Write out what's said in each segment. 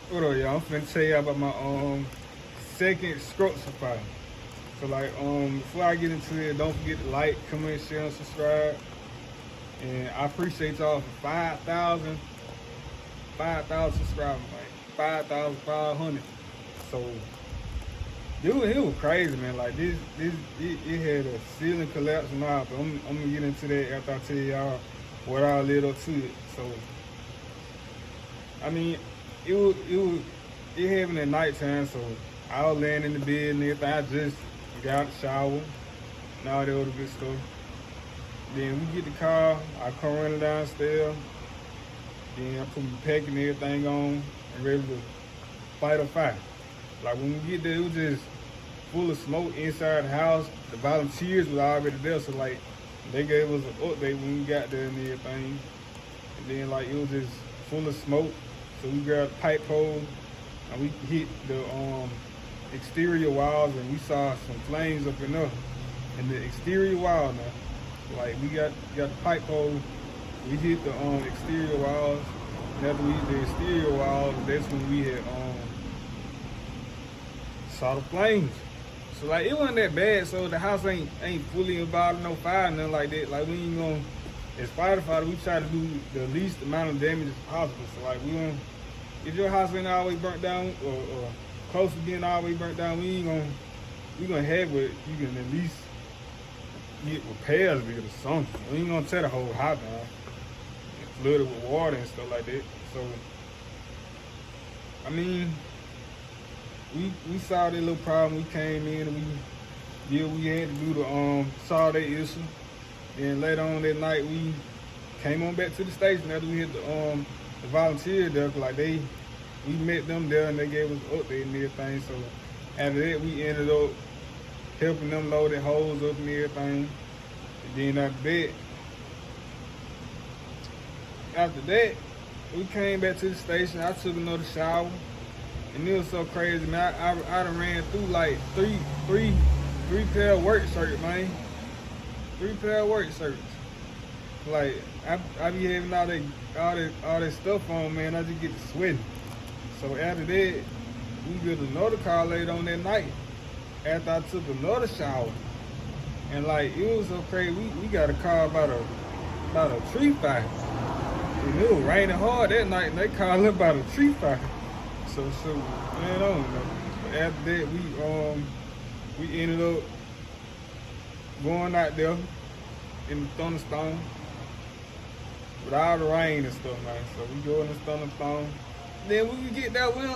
What up, y'all? I'm finna tell you about my second Scrubs fire. So like before I get into it, don't forget to like, comment, share, and subscribe. And I appreciate y'all for 5,000 subscribers, like 5,500. So it was crazy, man. Like it had a ceiling collapse and all. But I'm gonna get into that after I tell y'all what I led up to it. So I mean, it happened at nighttime, so I was laying in the bed and everything. I just got out the shower and all that other good stuff. Then we get the car, I come running downstairs, then I put my pack and everything on and ready to fight a fire. Like when we get there, it was just full of smoke inside the house. The volunteers was already there, so like they gave us an update when we got there and everything. And then like it was just full of smoke. So we grabbed a pipe pole and we hit the exterior walls and we saw some flames up in there. In the exterior wall now. Like we got the pipe pole, we hit the exterior walls. And after we hit the exterior walls, that's when we had saw the flames. So like it wasn't that bad. So the house ain't fully involved in no fire, nothing like that. Like we ain't gonna, as firefighter, we try to do the least amount of damage as possible. So like we don't, if your house ain't always burnt down or close to being always burnt down, we gonna have it. You can at least get repairs with it or something. We ain't gonna tear the whole house down and flood it with water and stuff like that. So I mean, we saw that little problem. We came in and we had to do the solve that issue. Then later on that night we came on back to the station after we hit the volunteer there. Like we met them there and they gave us an update and everything. So after that we ended up helping them load their hose up and everything. And then after that we came back to the station. I took another shower. And it was so crazy, man. I done ran through like three pair of work shirts, man. 3 pair of work shirts. Like I be having all that stuff on, man. I just get to sweating. So after that, we get another car later on that night. After I took another shower, and like it was so crazy. We got a car about a tree fire. And it was raining hard that night, and they called it about a tree fire. So man, I don't know. But after that, we ended up going out there in the thunderstorm with all the rain and stuff, man. So we go in the thunderstorm. Then when we get there, when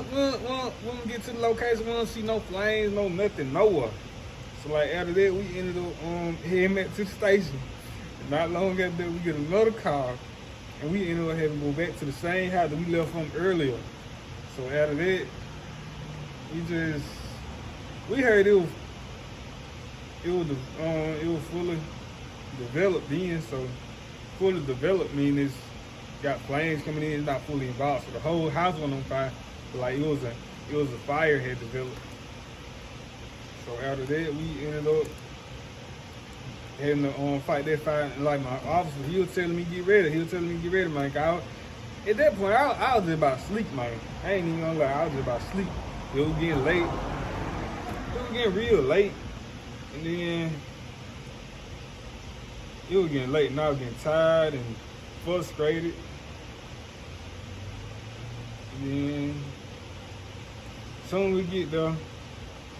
we get to the location, we don't see no flames, no nothing, nowhere. So like after that, we ended up heading back to the station. And not long after that, we get another car, and we ended up having to go back to the same house that we left from earlier. So after that, we heard it was fully developed then. So fully developed means it's got flames coming in, it's not fully involved. So the whole house went on fire, but like it was a fire had developed. So after that, we ended up having to fight that fire. And like my officer, he was telling me get ready. Man. At that point, I was just about to sleep, man. I ain't even gonna lie, I was just about to sleep. It was getting late. It was getting real late. And then it was getting late and I was getting tired and frustrated. And then soon we get there,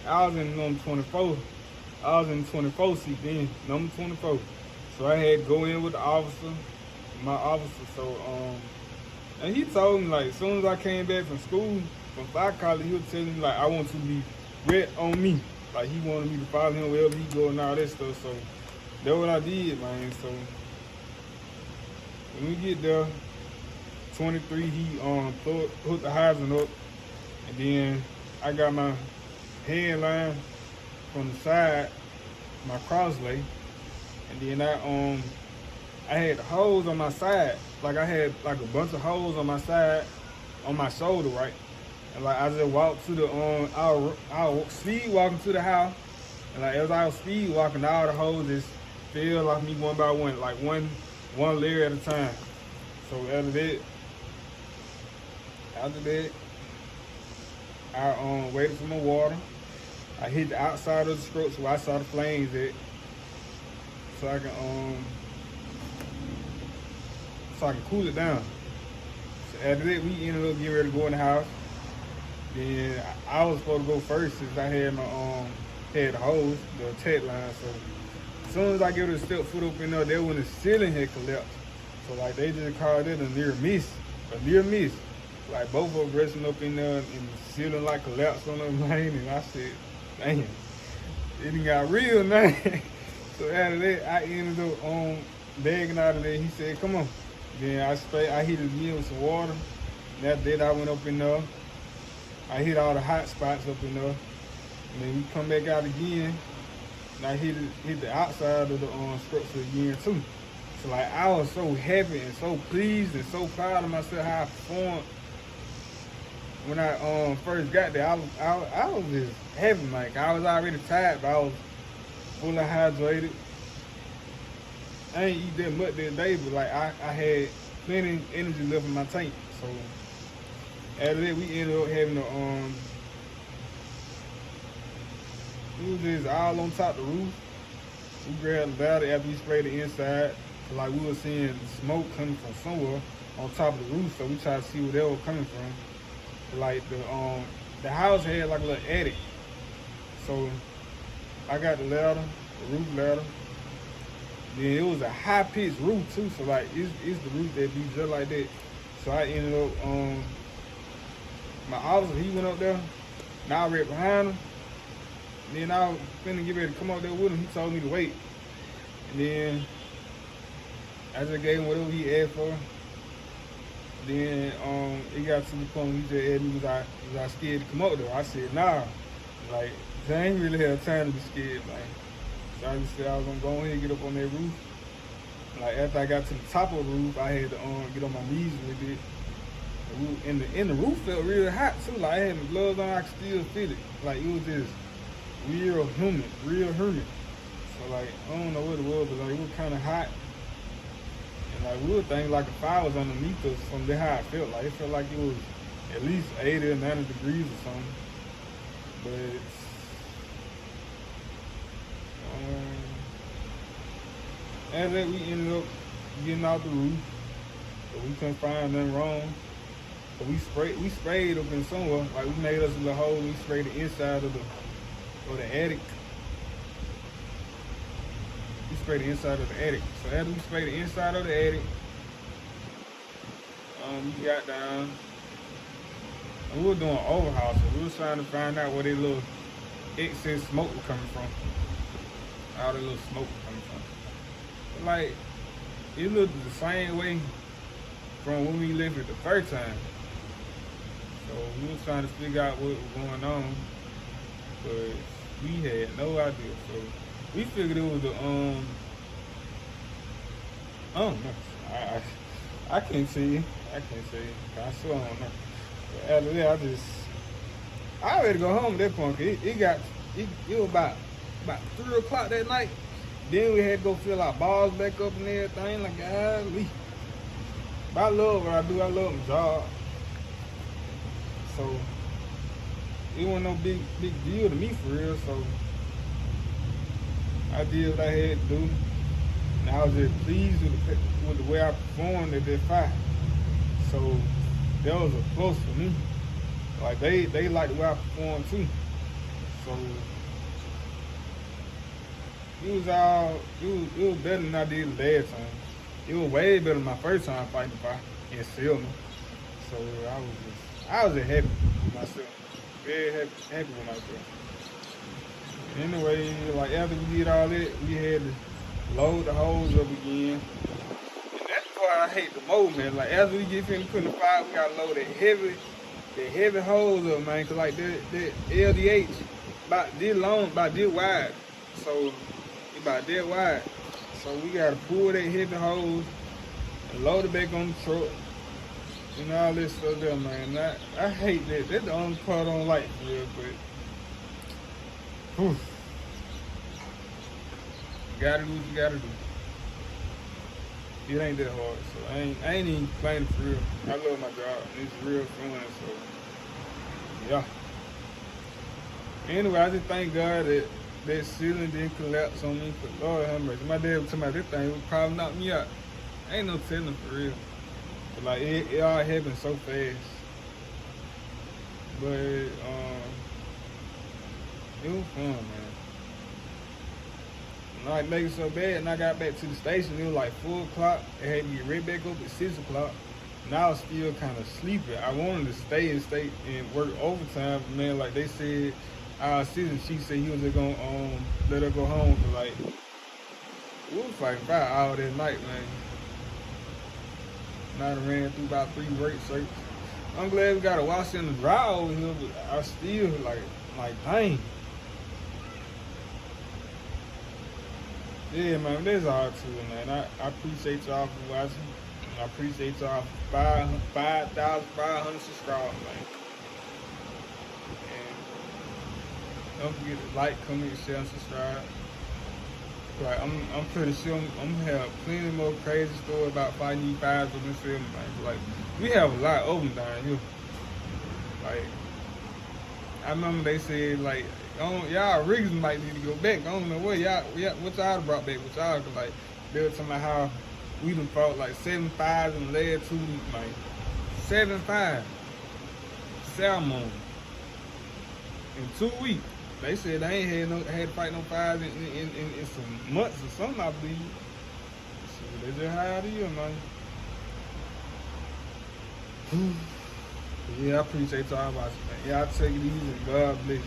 I was in number 24. I was in the 24 seat then, number 24. So I had to go in with my officer. So and he told me like as soon as I came back from school, from fire college, he was telling me like I want you to be wet on me. Like he wanted me to follow him wherever he go and all that stuff. So that's what I did, man. So when we get there, 23, he hooked the hydrant up, and then I got my hand line from the side, my crosslay, and then I had the hose on my side. Like I had like a bunch of holes on my side, on my shoulder, right? And like I just walked to the I was speed walking to the house, and like as I was speed walking, all the holes just fell off me one by one, like one layer at a time. So after that, I waited for my water. I hit the outside of the stroke so I saw the flames at, so I can cool it down. So after that, we ended up getting ready to go in the house. Then I was supposed to go first since I had my had the hose, the tech line. So as soon as I get to step foot up in there, that when the ceiling had collapsed. So like they just called it a near miss. A near miss. Like both of them resting up in there and the ceiling like collapsed on them lane, and I said, damn, it done got real now. So after that, I ended up bagging out of there. He said, come on. Then I hit it again with some water. And after that, I went up in there. I hit all the hot spots up in there. And then we come back out again. And I hit the outside of the structure again too. So like I was so happy and so pleased and so proud of myself how I performed. When I first got there, I was just happy. Like I was already tired, but I was fully hydrated. I ain't eat that much that day, but like I had plenty of energy left in my tank. So after that, we ended up having it was just all on top of the roof. We grabbed the ladder after we sprayed the inside. So like we were seeing smoke coming from somewhere on top of the roof, so we tried to see where that was coming from. Like the house had like a little attic. So I got the ladder, the roof ladder. Then it was a high pitched roof too, so like it's the roof that be just like that. So I ended up my officer, he went up there, and I was right behind him. And then I was finna get ready to come up there with him. He told me to wait. And then I just gave him whatever he asked for. Then it got to the point he just asked me, was I scared to come up there? I said, nah. Like, I ain't really had time to be scared, man. So I just said I was gonna go ahead and get up on that roof. Like after I got to the top of the roof, I had to get on my knees a little bit. And the roof felt real hot too. Like I had my gloves on, I could still feel it. Like it was just real humid. So like I don't know what it was, but like it was kind of hot. And like we would think like the fire was underneath us from the how it felt. Like it felt like it was at least 80 or 90 degrees or something. But after that, we ended up getting out the roof, but we couldn't find nothing wrong. So we sprayed up in somewhere. Like we made us a little hole. We sprayed the inside of the attic. We sprayed the inside of the attic. So after we sprayed the inside of the attic, we got down. And we were doing overhaul, so we were trying to find out where that little excess smoke was coming from. All the little smoke was coming from. But like, it looked the same way from when we left it the first time. So we was trying to figure out what was going on, but we had no idea. So we figured it was the I don't know. I can't see. I still don't know. But after that, I already go home at that point. It was about 3 o'clock that night. Then we had to go fill our balls back up and everything. Like, golly. But I love what I do. I love my job. So it wasn't no big deal to me for real. So I did what I had to do. And I was just pleased with the way I performed at that fight. So that was a plus for me. Like they liked the way I performed too. So it was better than I did the last time. It was way better than my first time fighting the fight in Selma. So I was just happy with myself. Very happy with myself. Anyway, like after we did all that, we had to load the hose up again. And that's the part I hate the most, man. Like after we get finished putting the fire, we gotta load the heavy hose up, man. Cause like that LDH about this long, about this wide. So it's about that wide. So we gotta pull that heavy hose and load it back on the truck. And all this stuff there, man. I hate that. That's the only part I don't like for real, but whew. You gotta do what you gotta do. It ain't that hard, so I ain't even complaining for real. I love my job. It's real fun, so yeah. Anyway, I just thank God that that ceiling didn't collapse on me. For Lord have mercy. My dad was talking about this thing would probably knock me out. Ain't no telling for real. But like it all happened so fast. But it was fun, man. Like make it so bad, and I got back to the station. It was like 4 o'clock. It had me right back up at 6 o'clock. And I was still kind of sleepy. I wanted to stay and work overtime, but man. Like they said, our assistant, she said he was just gonna let her go home for like we was fighting 5 hours that night, man. And I done ran through about 3 work circuits. I'm glad we got a washer in the dryer over here, but I still like dang. Yeah, man, that's all too, man. I appreciate y'all for watching. I appreciate y'all for 5,500 subscribers, man. And don't forget to like, comment, share, and subscribe. Like I'm pretty sure I'm gonna have plenty more crazy stories about fighting these fires with this film, man. Like we have a lot of them down here. Like I remember they said like, y'all rigs might need to go back. I don't know what what y'all brought back with y'all. Cause like they were talking about how we done fought like 7 fires in the last 2 weeks, man. 7 fires. Salmon. In 2 weeks. They said they ain't had to fight no fires in some months or something, I believe. So they just how it is, man. Yeah, I appreciate y'all watching, man. Y'all take it easy. God bless.